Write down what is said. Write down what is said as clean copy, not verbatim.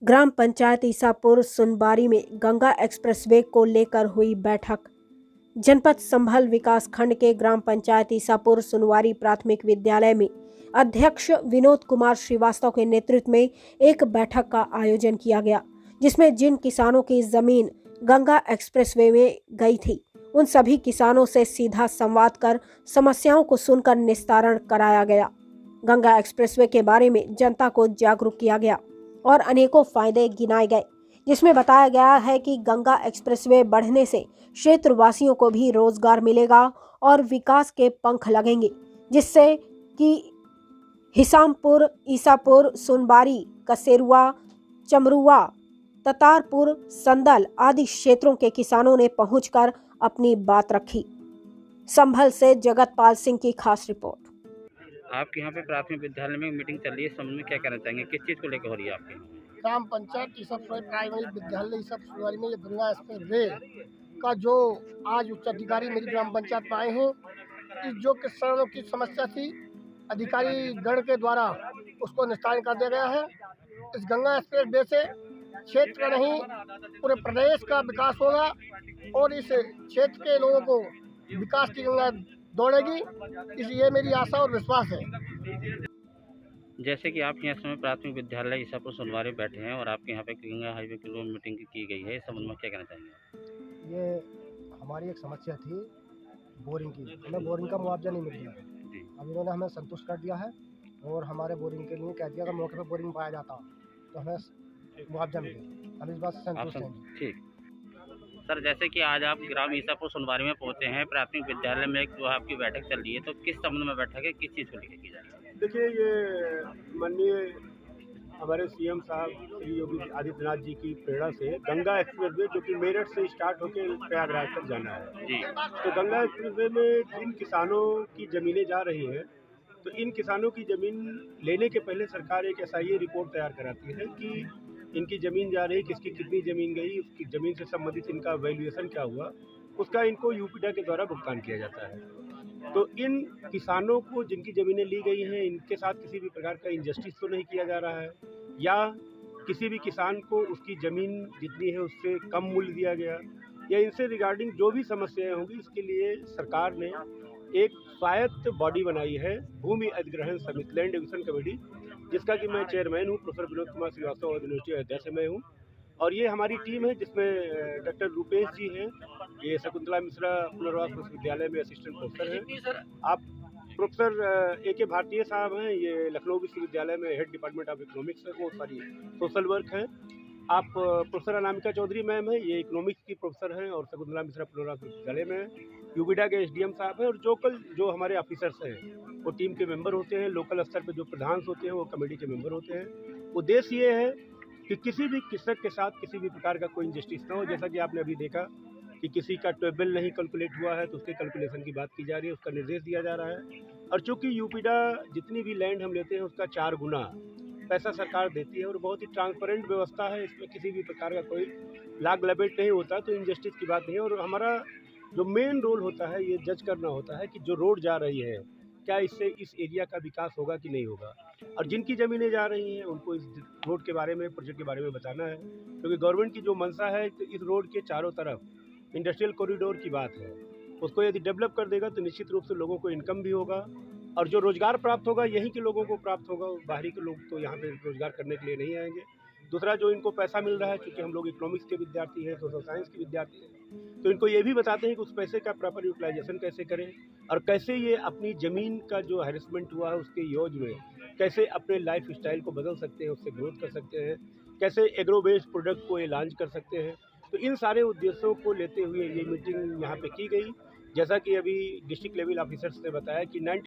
ग्राम पंचायत ईसापुर सुनबारी में गंगा एक्सप्रेसवे को लेकर हुई बैठक। जनपद संभल विकास खंड के ग्राम पंचायत ईसापुर सुनवारी प्राथमिक विद्यालय में अध्यक्ष विनोद कुमार श्रीवास्तव के नेतृत्व में एक बैठक का आयोजन किया गया, जिसमें जिन किसानों की जमीन गंगा एक्सप्रेसवे में गई थी उन सभी किसानों से सीधा संवाद कर समस्याओं को सुनकर निस्तारण कराया गया। गंगा एक्सप्रेसवे के बारे में जनता को जागरूक किया गया और अनेकों फायदे गिनाए गए, जिसमें बताया गया है कि गंगा एक्सप्रेसवे बढ़ने से क्षेत्रवासियों को भी रोजगार मिलेगा और विकास के पंख लगेंगे, जिससे कि हिसामपुर, ईसापुर, सुनबारी, कसेरुआ, चमरुआ, ततारपुर, संदल आदि क्षेत्रों के किसानों ने पहुंचकर अपनी बात रखी। संभल से जगतपाल सिंह की खास रिपोर्ट। आपके यहाँ पे प्राथमिक विद्यालय में मीटिंग चल रही है, समझ में क्या कहना चाहेंगे, किस चीज़ को लेकर हो रही है आपके? ग्राम पंचायत ईसापुर प्राइमरी विद्यालय ईसापुर में ये गंगा एक्सप्रेसवे का जो आज उच्च अधिकारी मेरी ग्राम पंचायत में आए हैं कि जो किसानों की समस्या थी अधिकारी गण के द्वारा उसको निस्तारण कर दिया गया है। इस गंगा एक्सप्रेसवे से क्षेत्र का नहीं पूरे प्रदेश का विकास होगा और इस क्षेत्र के लोगों को विकास की गंगा दौड़ेगी, इसलिए मेरी आशा और विश्वास है। जैसे कि आप यहाँ समय प्राथमिक विद्यालय ईसापुर सुनवारी बैठे हैं और आपके यहाँ पे गंगा हाईवे की लोन मीटिंग की गई है, इस संबंध में क्या कहना चाहेंगे? ये हमारी एक समस्या थी बोरिंग की, हमें बोरिंग का मुआवजा नहीं मिल रहा है। अब इन्होंने हमें संतुष्ट कर दिया है और हमारे बोरिंग के लिए कह दिया अगर मौके पर बोरिंग पाया जाता तो हमें मुआवजा मिले। हम इस बात से संतुष्ट हैं। ठीक सर, जैसे कि आज आप ग्राम ईसापुर सुनवारी में पहुंचे हैं, प्राथमिक विद्यालय में एक जो आपकी बैठक चल रही है, तो किस संबंध में बैठक है, किस चीज़ को लेकर की जा रही है? देखिए, ये माननीय हमारे सीएम साहब श्री योगी आदित्यनाथ जी की प्रेरणा से गंगा एक्सप्रेसवे जो कि मेरठ से स्टार्ट होकर प्रयागराज तक जाना है जी, तो गंगा एक्सप्रेसवे में जिन किसानों की ज़मीनें जा रही हैं तो इन किसानों की ज़मीन लेने के पहले सरकार एक SIA रिपोर्ट तैयार कराती है कि इनकी ज़मीन जा रही, किसकी कितनी ज़मीन गई, उसकी ज़मीन से संबंधित इनका वैल्यूएशन क्या हुआ, उसका इनको यूपीडा के द्वारा भुगतान किया जाता है। तो इन किसानों को जिनकी ज़मीनें ली गई हैं इनके साथ किसी भी प्रकार का इंजस्टिस तो नहीं किया जा रहा है या किसी भी किसान को उसकी ज़मीन जितनी है उससे कम मूल्य दिया गया या इनसे रिगार्डिंग जो भी समस्याएं होंगी, इसके लिए सरकार ने एक स्वायत्त बॉडी बनाई है, भूमि अधिग्रहण समिति, लैंड डिविजन कमेटी, जिसका कि मैं चेयरमैन हूँ। प्रोफेसर विनोद कुमार श्रीवास्तव और यूनिवर्सिटी अयोध्या से मैं हूँ और ये हमारी टीम है जिसमें डॉक्टर रूपेश जी हैं, ये शकुंतला मिश्रा पुनर्वास विश्वविद्यालय में असिस्टेंट प्रोफेसर हैं, आप प्रोफेसर AK भारतीय साहब हैं, ये लखनऊ विश्वविद्यालय में हेड डिपार्टमेंट ऑफ इकोनॉमिक्स है, वो सारी सोशल वर्क हैं, आप प्रोफेसर अनामिका चौधरी मैम है, ये इकोनॉमिक्स की प्रोफेसर हैं और शकुंतला मिश्रा पुनर्वास विश्वविद्यालय में यूपीडा के SDM साहब हैं और जो हमारे ऑफिसर्स हैं वो टीम के मेंबर होते हैं। लोकल स्तर पे जो प्रधान होते हैं वो कमेटी के मेंबर होते हैं। उद्देश्य ये है कि किसी भी कृषक के साथ किसी भी प्रकार का कोई इंजस्टिस ना हो। जैसा कि आपने अभी देखा कि किसी का ट्यूबवेल नहीं कैलकुलेट हुआ है तो उसके कैलकुलेशन की बात की जा रही है, उसका निर्देश दिया जा रहा है। और चूँकि यूपीडा जितनी भी लैंड हम लेते हैं उसका 4 गुना पैसा सरकार देती है और बहुत ही ट्रांसपेरेंट व्यवस्था है, इसमें किसी भी प्रकार का कोई लाग लपेट नहीं होता, तो इंजस्टिस की बात नहीं है। और हमारा जो मेन रोल होता है ये जज करना होता है कि जो रोड जा रही है क्या इससे इस एरिया का विकास होगा कि नहीं होगा, और जिनकी ज़मीनें जा रही हैं उनको इस रोड के बारे में, प्रोजेक्ट के बारे में बताना है, क्योंकि गवर्नमेंट की जो मंशा है तो इस रोड के चारों तरफ इंडस्ट्रियल कॉरिडोर की बात है। उसको यदि डेवलप कर देगा तो निश्चित रूप से लोगों को इनकम भी होगा और जो रोज़गार प्राप्त होगा यहीं के लोगों को प्राप्त होगा, बाहरी के लोग तो यहाँ पे रोज़गार करने के लिए नहीं आएंगे। दूसरा, जो इनको पैसा मिल रहा है, क्योंकि हम लोग इकोनॉमिक्स के विद्यार्थी हैं, सोशल साइंस के विद्यार्थी हैं, तो इनको ये भी बताते हैं कि उस पैसे का प्रॉपर यूटिलाइजेशन कैसे करें और कैसे ये अपनी ज़मीन का जो हैरेसमेंट हुआ है उसके योग में कैसे अपने लाइफ स्टाइल को बदल सकते हैं, उससे ग्रोथ कर सकते हैं, कैसे एग्रो बेस्ड प्रोडक्ट को ये लॉन्च कर सकते हैं। तो इन सारे उद्देश्यों को लेते हुए ये मीटिंग यहाँ पे की गई। जैसा कि अभी डिस्ट्रिक्ट लेवल ऑफिसर्स ने बताया कि